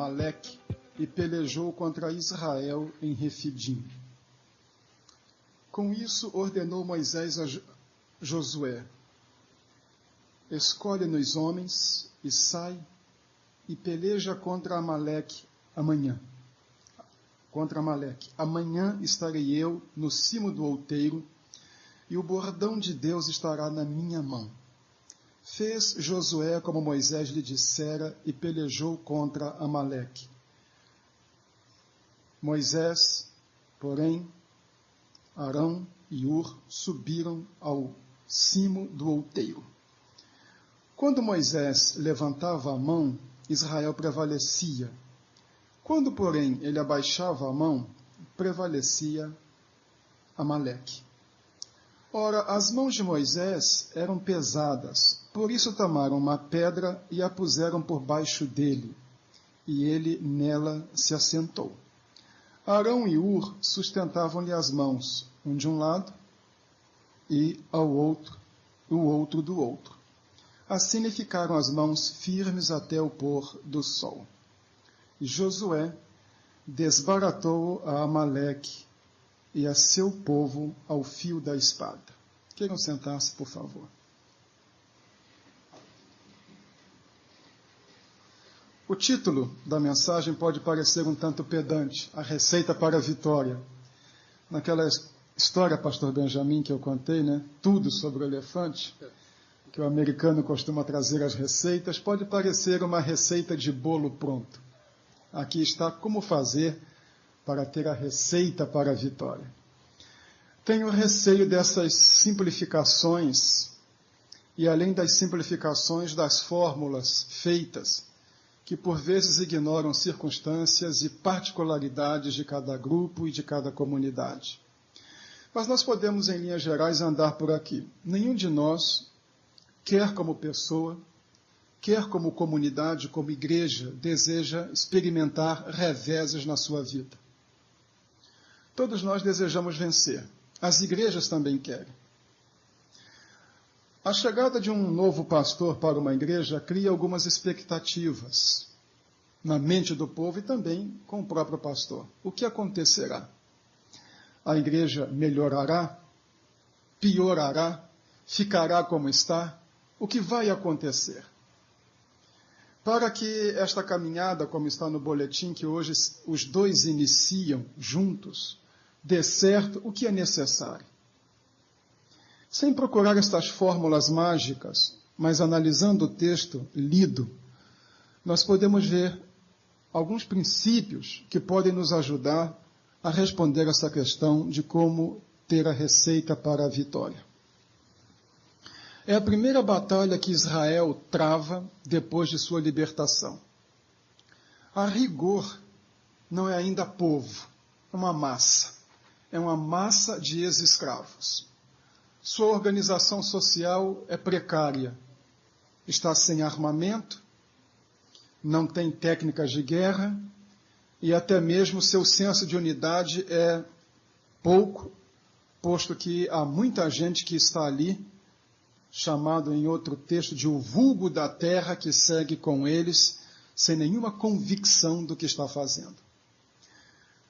Amaleque e pelejou contra Israel em Refidim. Com isso ordenou Moisés a Josué: escolhe-nos homens e sai e peleja contra Amaleque amanhã. Amanhã estarei eu no cimo do outeiro, e o bordão de Deus estará na minha mão. Fez Josué como Moisés lhe dissera e pelejou contra Amaleque. Moisés, porém, Arão e Hur subiram ao cimo do outeiro. Quando Moisés levantava a mão, Israel prevalecia. Quando, porém, ele abaixava a mão, prevalecia Amaleque. Ora, as mãos de Moisés eram pesadas, por isso tomaram uma pedra e a puseram por baixo dele, e ele nela se assentou. Arão e Hur sustentavam-lhe as mãos, um de um lado e o outro do outro. Assim lhe ficaram as mãos firmes até o pôr do sol. E Josué desbaratou a Amaleque e a seu povo ao fio da espada. Queiram sentar-se, por favor. O título da mensagem pode parecer um tanto pedante, a receita para a vitória. Naquela história, pastor Benjamin, que eu contei, né? Tudo sobre o elefante, que o americano costuma trazer as receitas, pode parecer uma receita de bolo pronto. Aqui está como fazer para ter a receita para a vitória. Tenho receio dessas simplificações e, além das simplificações, das fórmulas feitas, que por vezes ignoram circunstâncias e particularidades de cada grupo e de cada comunidade. Mas nós podemos, em linhas gerais, andar por aqui. Nenhum de nós, quer como pessoa, quer como comunidade, como igreja, deseja experimentar reveses na sua vida. Todos nós desejamos vencer. As igrejas também querem. A chegada de um novo pastor para uma igreja cria algumas expectativas na mente do povo e também com o próprio pastor. O que acontecerá? A igreja melhorará? Piorará? Ficará como está? O que vai acontecer? Para que esta caminhada, como está no boletim, que hoje os dois iniciam juntos, dê certo, o que é necessário? Sem procurar estas fórmulas mágicas, mas analisando o texto lido, nós podemos ver alguns princípios que podem nos ajudar a responder essa questão de como ter a receita para a vitória. É a primeira batalha que Israel trava depois de sua libertação. A rigor, não é ainda povo, é uma massa. É uma massa de ex-escravos. Sua organização social é precária. Está sem armamento, não tem técnicas de guerra e até mesmo seu senso de unidade é pouco, posto que há muita gente que está ali, chamado em outro texto de o vulgo da terra, que segue com eles sem nenhuma convicção do que está fazendo.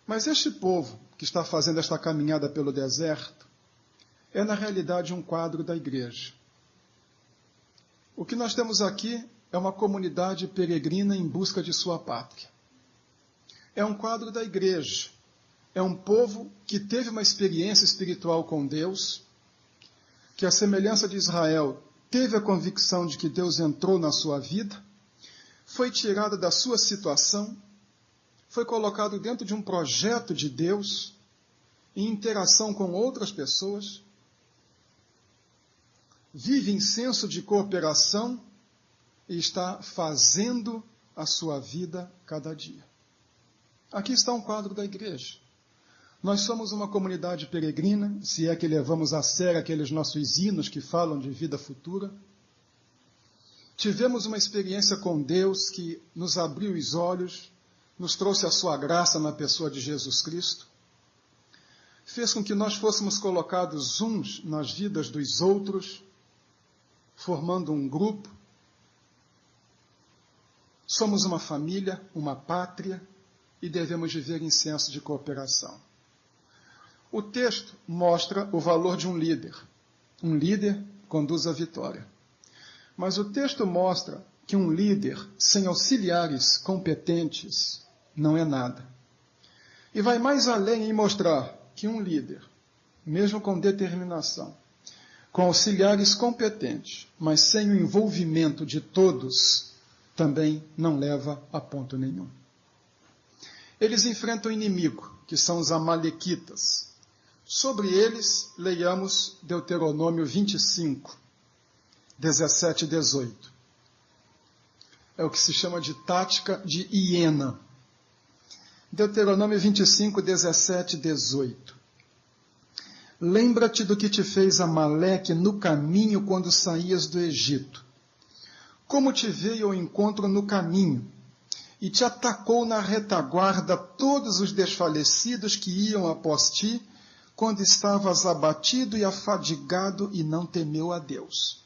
Mas este povo que está fazendo esta caminhada pelo deserto é, na realidade, um quadro da igreja. O que nós temos aqui é uma comunidade peregrina em busca de sua pátria. É um quadro da igreja. É um povo que teve uma experiência espiritual com Deus, que, à semelhança de Israel, teve a convicção de que Deus entrou na sua vida, foi tirada da sua situação, foi colocado dentro de um projeto de Deus, em interação com outras pessoas, vive em senso de cooperação e está fazendo a sua vida cada dia. Aqui está um quadro da igreja. Nós somos uma comunidade peregrina, se é que levamos a sério aqueles nossos hinos que falam de vida futura. Tivemos uma experiência com Deus que nos abriu os olhos, nos trouxe a sua graça na pessoa de Jesus Cristo, fez com que nós fôssemos colocados uns nas vidas dos outros, formando um grupo, Somos uma família, uma pátria, e devemos viver em senso de cooperação. O texto mostra o valor de um líder. Um líder conduz à vitória. Mas o texto mostra que um líder sem auxiliares competentes não é nada. E vai mais além em mostrar que um líder, mesmo com determinação, com auxiliares competentes, mas sem o envolvimento de todos, também não leva a ponto nenhum. Eles enfrentam o inimigo, que são os amalequitas. Sobre eles, leiamos Deuteronômio 25, 17 e 18. É o que se chama de tática de hiena. Deuteronômio 25, 17 e 18. Lembra-te do que te fez Amaleque no caminho quando saías do Egito. Como te veio ao encontro no caminho, e te atacou na retaguarda todos os desfalecidos que iam após ti, quando estavas abatido e afadigado e não temeu a Deus.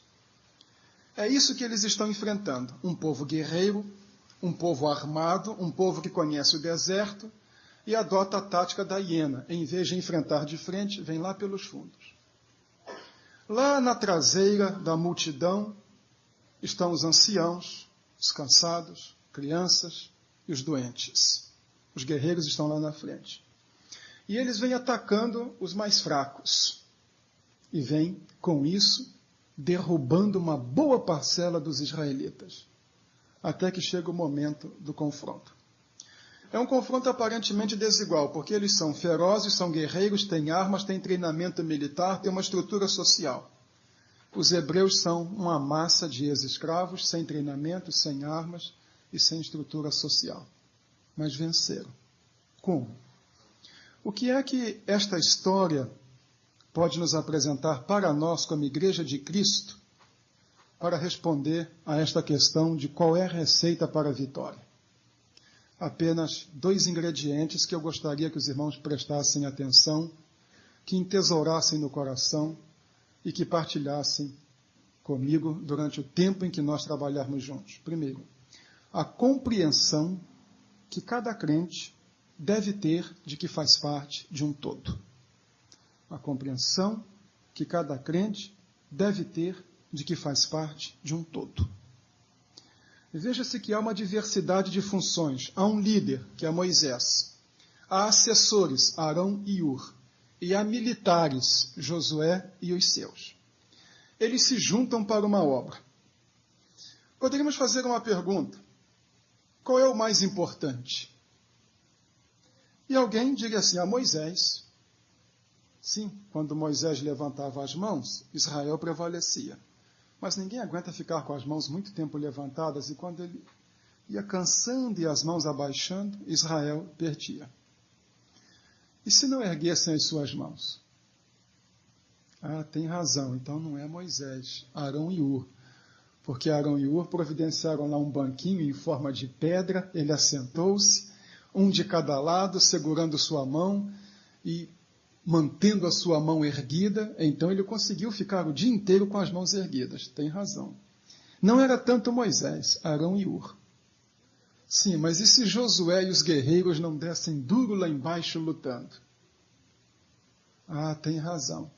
É isso que eles estão enfrentando. Um povo guerreiro, um povo armado, um povo que conhece o deserto e adota a tática da hiena. Em vez de enfrentar de frente, vem lá pelos fundos. Lá na traseira da multidão estão os anciãos, os cansados, crianças e os doentes. Os guerreiros estão lá na frente. E eles vêm atacando os mais fracos. E vêm, com isso, derrubando uma boa parcela dos israelitas. Até que chega o momento do confronto. É um confronto aparentemente desigual, porque eles são ferozes, são guerreiros, têm armas, têm treinamento militar, têm uma estrutura social. Os hebreus são uma massa de ex-escravos, sem treinamento, sem armas e sem estrutura social. Mas venceram. Como? O que é que esta história pode nos apresentar para nós, como Igreja de Cristo, para responder a esta questão de qual é a receita para a vitória? Apenas 2 ingredientes que eu gostaria que os irmãos prestassem atenção, que entesourassem no coração e que partilhassem comigo durante o tempo em que nós trabalharmos juntos. Primeiro, a compreensão que cada crente deve ter de que faz parte de um todo. A compreensão que cada crente deve ter de que faz parte de um todo. Veja-se que há uma diversidade de funções. Há um líder, que é Moisés. Há assessores, Arão e Hur. E há militares, Josué e os seus. Eles se juntam para uma obra. Poderíamos fazer uma pergunta. Qual é o mais importante? E alguém diga assim, Moisés. Sim, quando Moisés levantava as mãos, Israel prevalecia. Mas ninguém aguenta ficar com as mãos muito tempo levantadas, e quando ele ia cansando e as mãos abaixando, Israel perdia. E se não erguessem as suas mãos? Tem razão, então não é Moisés, Arão e Hur. Porque Arão e Hur providenciaram lá um banquinho em forma de pedra, ele assentou-se, um de cada lado, segurando sua mão e mantendo a sua mão erguida, então ele conseguiu ficar o dia inteiro com as mãos erguidas. Tem razão. Não era tanto Moisés, Arão e Hur. Sim, mas e se Josué e os guerreiros não dessem duro lá embaixo lutando? Tem razão.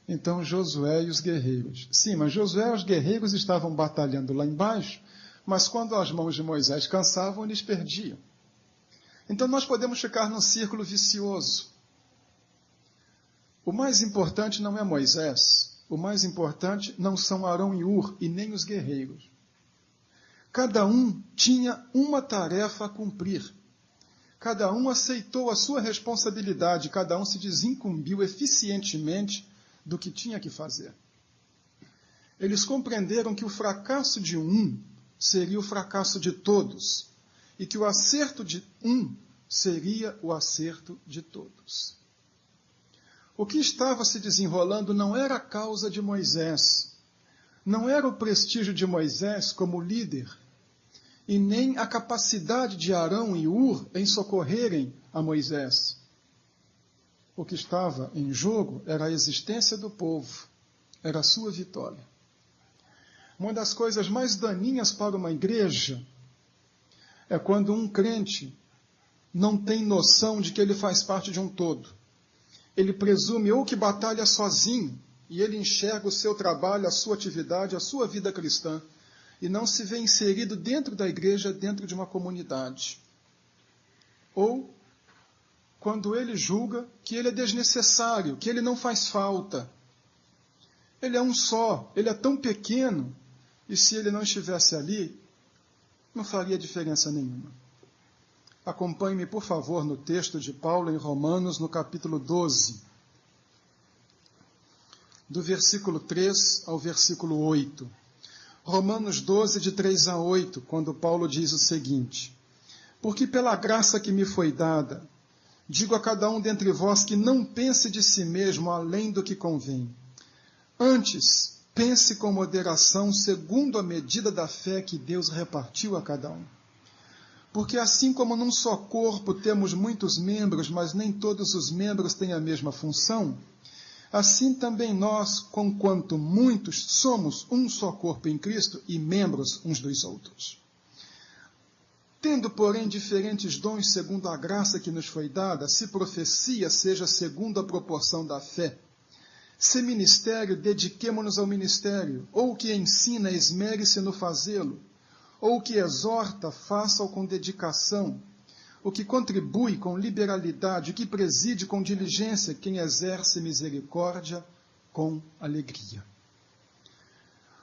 Então Josué e os guerreiros. Sim, mas Josué e os guerreiros estavam batalhando lá embaixo, mas quando as mãos de Moisés cansavam, eles perdiam. Então nós podemos ficar num círculo vicioso. O mais importante não é Moisés, o mais importante não são Arão e Hur e nem os guerreiros. Cada um tinha uma tarefa a cumprir. Cada um aceitou a sua responsabilidade, cada um se desincumbiu eficientemente do que tinha que fazer. Eles compreenderam que o fracasso de um seria o fracasso de todos, e que o acerto de um seria o acerto de todos. O que estava se desenrolando não era a causa de Moisés, não era o prestígio de Moisés como líder, e nem a capacidade de Arão e Hur em socorrerem a Moisés. O que estava em jogo era a existência do povo, era a sua vitória. Uma das coisas mais daninhas para uma igreja é quando um crente não tem noção de que ele faz parte de um todo. Ele presume ou que batalha sozinho, e ele enxerga o seu trabalho, a sua atividade, a sua vida cristã, e não se vê inserido dentro da igreja, dentro de uma comunidade. Ou quando ele julga que ele é desnecessário, que ele não faz falta. Ele é um só, ele é tão pequeno, e se ele não estivesse ali, não faria diferença nenhuma. Acompanhe-me, por favor, no texto de Paulo em Romanos, no capítulo 12, do versículo 3 ao versículo 8. Romanos 12, de 3 a 8, quando Paulo diz o seguinte: porque pela graça que me foi dada, digo a cada um dentre vós que não pense de si mesmo além do que convém. Antes, pense com moderação, segundo a medida da fé que Deus repartiu a cada um. Porque assim como num só corpo temos muitos membros, mas nem todos os membros têm a mesma função, assim também nós, conquanto muitos, somos um só corpo em Cristo e membros uns dos outros. Tendo, porém, diferentes dons segundo a graça que nos foi dada, se profecia, seja segundo a proporção da fé. Se ministério, dediquemo-nos ao ministério, ou o que ensina, esmere-se no fazê-lo, ou o que exorta, faça-o com dedicação, o que contribui com liberalidade, o que preside com diligência, quem exerce misericórdia com alegria.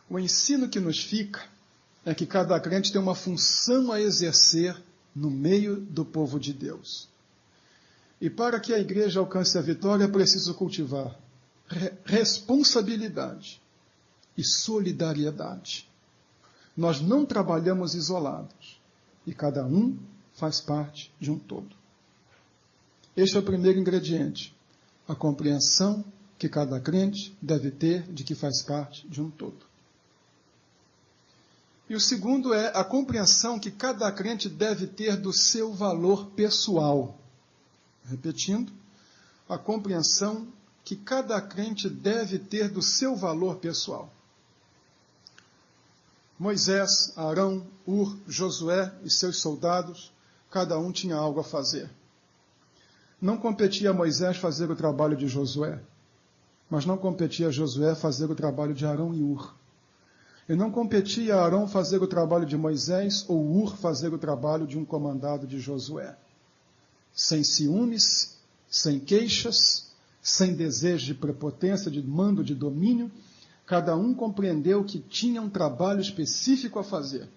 O ensino que nos fica é que cada crente tem uma função a exercer no meio do povo de Deus. E para que a igreja alcance a vitória, é preciso cultivar responsabilidade e solidariedade. Nós não trabalhamos isolados, e cada um faz parte de um todo. Este é o primeiro ingrediente, a compreensão que cada crente deve ter de que faz parte de um todo. E o segundo é a compreensão que cada crente deve ter do seu valor pessoal. Repetindo, a compreensão que cada crente deve ter do seu valor pessoal. Moisés, Arão, Ur, Josué e seus soldados, cada um tinha algo a fazer. Não competia a Moisés fazer o trabalho de Josué, mas não competia a Josué fazer o trabalho de Arão e Ur. E não competia a Arão fazer o trabalho de Moisés ou Ur fazer o trabalho de um comandado de Josué. Sem ciúmes, sem queixas, sem desejo de prepotência, de mando, de domínio, cada um compreendeu que tinha um trabalho específico a fazer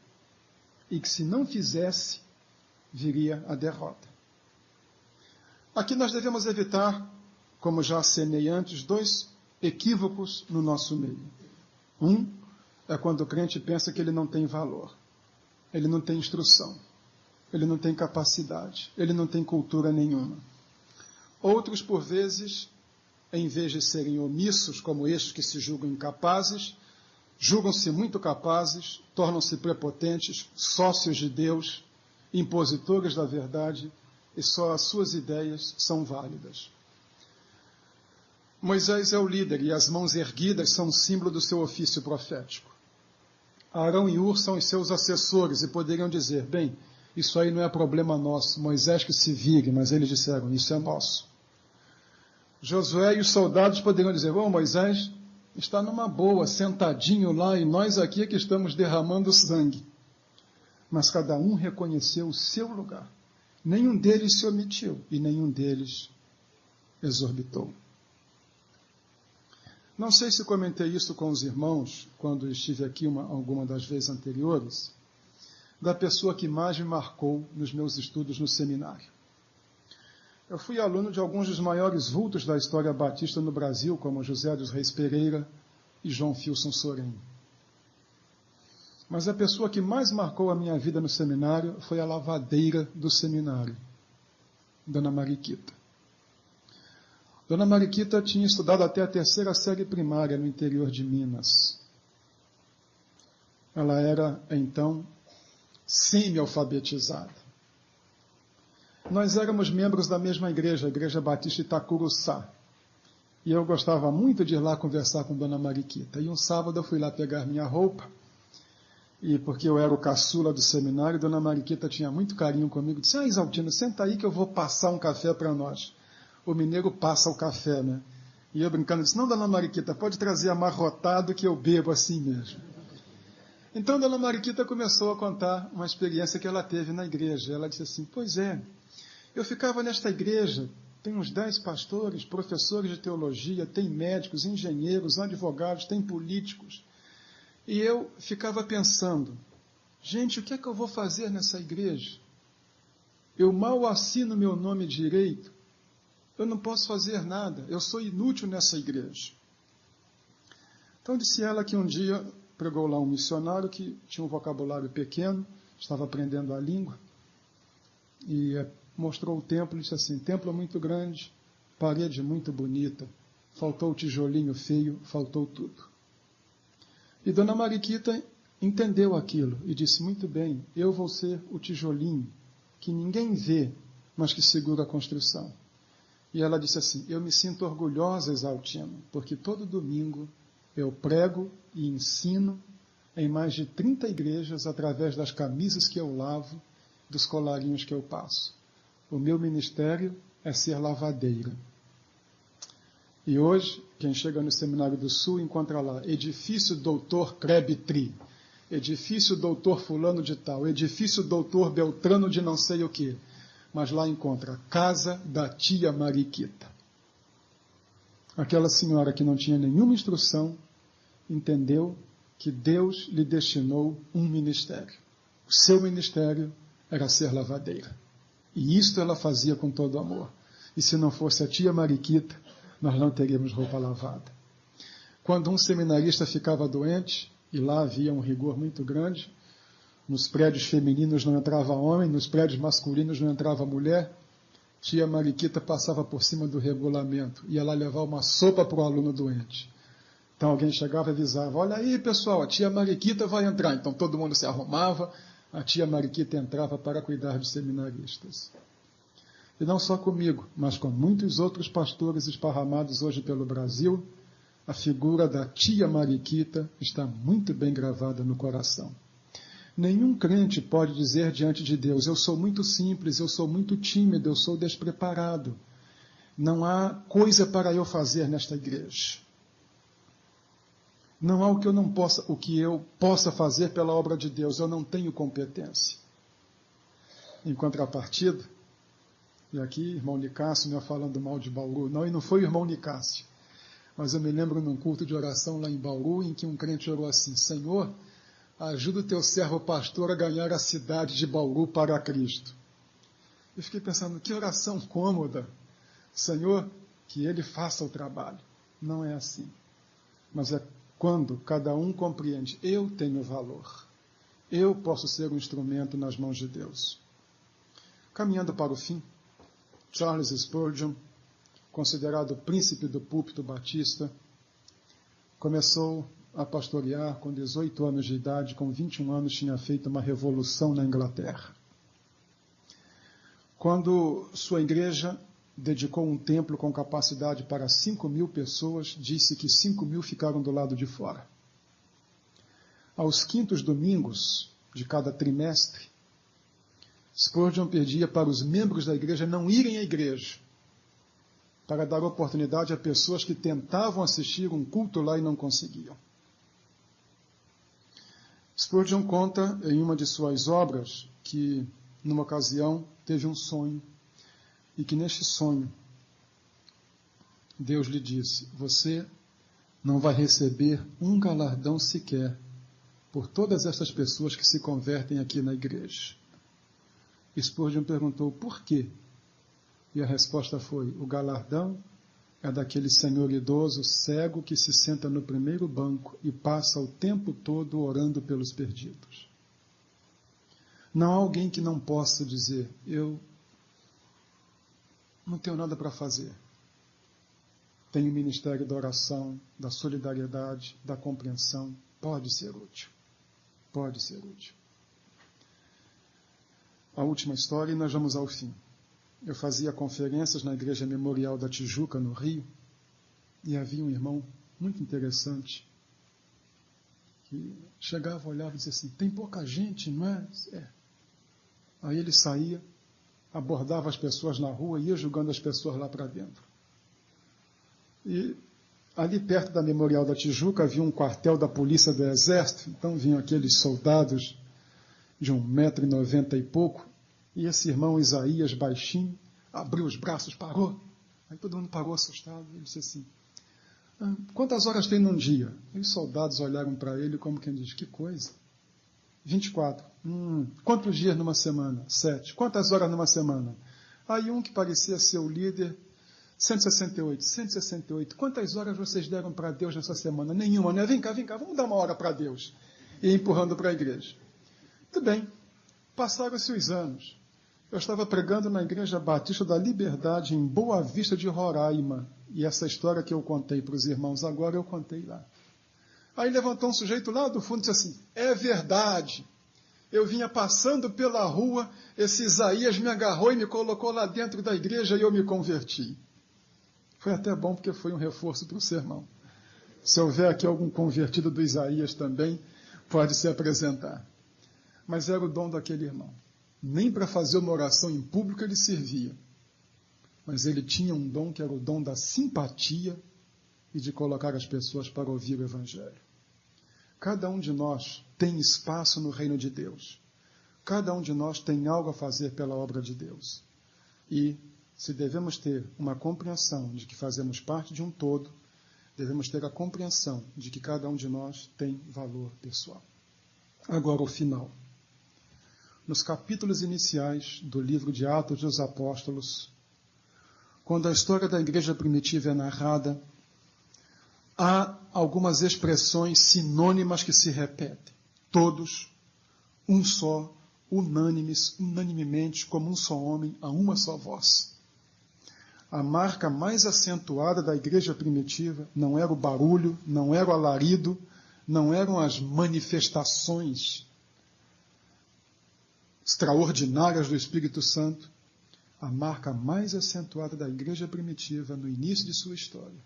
e que se não fizesse, viria a derrota. Aqui nós devemos evitar, como já acenei antes, dois equívocos no nosso meio. Um é quando o crente pensa que ele não tem valor, ele não tem instrução, ele não tem capacidade, ele não tem cultura nenhuma. Outros, por vezes, em vez de serem omissos, como estes que se julgam incapazes, julgam-se muito capazes, tornam-se prepotentes, sócios de Deus, impositores da verdade, e só as suas ideias são válidas. Moisés é o líder e as mãos erguidas são um símbolo do seu ofício profético. Arão e Ur são os seus assessores e poderiam dizer, bem, isso aí não é problema nosso, Moisés que se vire, mas eles disseram, isso é nosso. Josué e os soldados poderiam dizer, Moisés está numa boa, sentadinho lá, e nós aqui é que estamos derramando sangue. Mas cada um reconheceu o seu lugar. Nenhum deles se omitiu e nenhum deles exorbitou. Não sei se comentei isso com os irmãos, quando estive aqui alguma das vezes anteriores, da pessoa que mais me marcou nos meus estudos no seminário. Eu fui aluno de alguns dos maiores vultos da história batista no Brasil, como José dos Reis Pereira e João Filson Sorém. Mas a pessoa que mais marcou a minha vida no seminário foi a lavadeira do seminário, Dona Mariquita. Dona Mariquita tinha estudado até a 3ª série primária no interior de Minas. Ela era, então, semi-alfabetizada. Nós éramos membros da mesma igreja, a Igreja Batista Itacuruçá. E eu gostava muito de ir lá conversar com Dona Mariquita. E um sábado eu fui lá pegar minha roupa E porque eu era o caçula do seminário, Dona Mariquita tinha muito carinho comigo. Disse, Isaltino, senta aí que eu vou passar um café para nós. O mineiro passa o café, né? E eu brincando, disse, não, Dona Mariquita, pode trazer amarrotado que eu bebo assim mesmo. Então, Dona Mariquita começou a contar uma experiência que ela teve na igreja. Ela disse assim, pois é, eu ficava nesta igreja, tem uns 10 pastores, professores de teologia, tem médicos, engenheiros, advogados, tem políticos. E eu ficava pensando, gente, o que é que eu vou fazer nessa igreja? Eu mal assino meu nome direito, eu não posso fazer nada, eu sou inútil nessa igreja. Então disse ela que um dia pregou lá um missionário que tinha um vocabulário pequeno, estava aprendendo a língua, e mostrou o templo e disse assim, templo muito grande, parede muito bonita, faltou o tijolinho feio, faltou tudo. E Dona Mariquita entendeu aquilo e disse, muito bem, eu vou ser o tijolinho que ninguém vê, mas que segura a construção. E ela disse assim, eu me sinto orgulhosa, Exaltino, porque todo domingo eu prego e ensino em mais de 30 igrejas através das camisas que eu lavo, dos colarinhos que eu passo. O meu ministério é ser lavadeira. E hoje, quem chega no Seminário do Sul encontra lá, edifício doutor Krebitri, edifício doutor fulano de tal, edifício doutor Beltrano de não sei o quê. Mas lá encontra casa da tia Mariquita. Aquela senhora que não tinha nenhuma instrução, entendeu que Deus lhe destinou um ministério. O seu ministério era ser lavadeira. E isto ela fazia com todo amor. E se não fosse a tia Mariquita, nós não teríamos roupa lavada. Quando um seminarista ficava doente, e lá havia um rigor muito grande, nos prédios femininos não entrava homem, nos prédios masculinos não entrava mulher, tia Mariquita passava por cima do regulamento, ia lá levar uma sopa para o aluno doente. Então alguém chegava e avisava, olha aí pessoal, a tia Mariquita vai entrar. Então todo mundo se arrumava, a tia Mariquita entrava para cuidar dos seminaristas. E não só comigo, mas com muitos outros pastores esparramados hoje pelo Brasil, a figura da tia Mariquita está muito bem gravada no coração. Nenhum crente pode dizer diante de Deus, eu sou muito simples, eu sou muito tímido, eu sou despreparado. Não há coisa para eu fazer nesta igreja. Não há o que eu possa fazer pela obra de Deus, eu não tenho competência. Em contrapartida, e aqui irmão Nicásio me falando mal de Bauru, não, e não foi o irmão Nicásio, mas eu me lembro num culto de oração lá em Bauru, em que um crente orou assim, Senhor, ajuda o teu servo pastor a ganhar a cidade de Bauru para Cristo. Eu fiquei pensando, que oração cômoda. Senhor, que ele faça o trabalho. Não é assim. Mas é quando cada um compreende, eu tenho valor. Eu posso ser um instrumento nas mãos de Deus. Caminhando para o fim, Charles Spurgeon, considerado o príncipe do púlpito batista, começou a pastorear com 18 anos de idade, com 21 anos tinha feito uma revolução na Inglaterra. Quando sua igreja dedicou um templo com capacidade para 5.000 pessoas, disse que 5.000 ficaram do lado de fora. Aos quintos domingos de cada trimestre, Spurgeon pedia para os membros da igreja não irem à igreja, para dar oportunidade a pessoas que tentavam assistir um culto lá e não conseguiam. Spurgeon conta em uma de suas obras que, numa ocasião, teve um sonho e que neste sonho Deus lhe disse, você não vai receber um galardão sequer por todas estas pessoas que se convertem aqui na igreja. Spurgeon perguntou, por quê? E a resposta foi, o galardão é daquele senhor idoso, cego, que se senta no primeiro banco e passa o tempo todo orando pelos perdidos. Não há alguém que não possa dizer, eu não tenho nada para fazer. Tenho o ministério da oração, da solidariedade, da compreensão. Pode ser útil. Pode ser útil. A última história e nós vamos ao fim. Eu fazia conferências na Igreja Memorial da Tijuca, no Rio, e havia um irmão muito interessante que chegava, olhava e dizia assim, tem pouca gente, não é? É. Aí ele saía, abordava as pessoas na rua e ia julgando as pessoas lá para dentro. E ali perto da Memorial da Tijuca havia um quartel da Polícia do Exército, então vinham aqueles soldados de 1,90 m e pouco, e esse irmão Isaías, baixinho, abriu os braços, parou. Aí todo mundo parou assustado. Ele disse assim, quantas horas tem num dia? E os soldados olharam para ele como quem diz, que coisa? 24. Quantos dias numa semana? 7. Quantas horas numa semana? Aí um que parecia ser o líder, 168. 168. Quantas horas vocês deram para Deus nessa semana? Nenhuma, né? Vem cá, vamos dar uma hora para Deus. E empurrando para a igreja. Muito bem. Passaram-se os anos. Eu estava pregando na Igreja Batista da Liberdade, em Boa Vista de Roraima. E essa história que eu contei para os irmãos agora, eu contei lá. Aí levantou um sujeito lá do fundo e disse assim, é verdade. Eu vinha passando pela rua, esse Isaías me agarrou e me colocou lá dentro da igreja e eu me converti. Foi até bom porque foi um reforço para o sermão. Se houver aqui algum convertido do Isaías também, pode se apresentar. Mas era o dom daquele irmão. Nem para fazer uma oração em público ele servia. Mas ele tinha um dom que era o dom da simpatia e de colocar as pessoas para ouvir o Evangelho. Cada um de nós tem espaço no reino de Deus. Cada um de nós tem algo a fazer pela obra de Deus. E, se devemos ter uma compreensão de que fazemos parte de um todo, devemos ter a compreensão de que cada um de nós tem valor pessoal. Agora, o final. Nos capítulos iniciais do livro de Atos dos Apóstolos, quando a história da igreja primitiva é narrada, há algumas expressões sinônimas que se repetem. Todos, um só, unanimemente, como um só homem, a uma só voz. A marca mais acentuada da igreja primitiva não era o barulho, não era o alarido, não eram as manifestações extraordinárias do Espírito Santo. A marca mais acentuada da igreja primitiva no início de sua história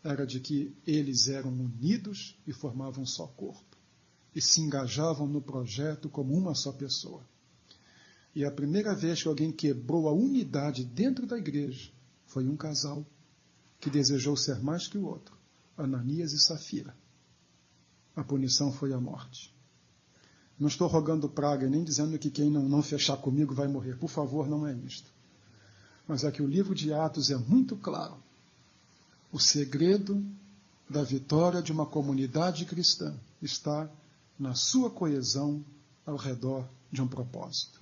era de que eles eram unidos e formavam um só corpo. E se engajavam no projeto como uma só pessoa. E a primeira vez que alguém quebrou a unidade dentro da igreja foi um casal que desejou ser mais que o outro, Ananias e Safira. A punição foi a morte. Não estou rogando praga, nem dizendo que quem não fechar comigo vai morrer. Por favor, não é isto. Mas é que o livro de Atos é muito claro. O segredo da vitória de uma comunidade cristã está na sua coesão ao redor de um propósito.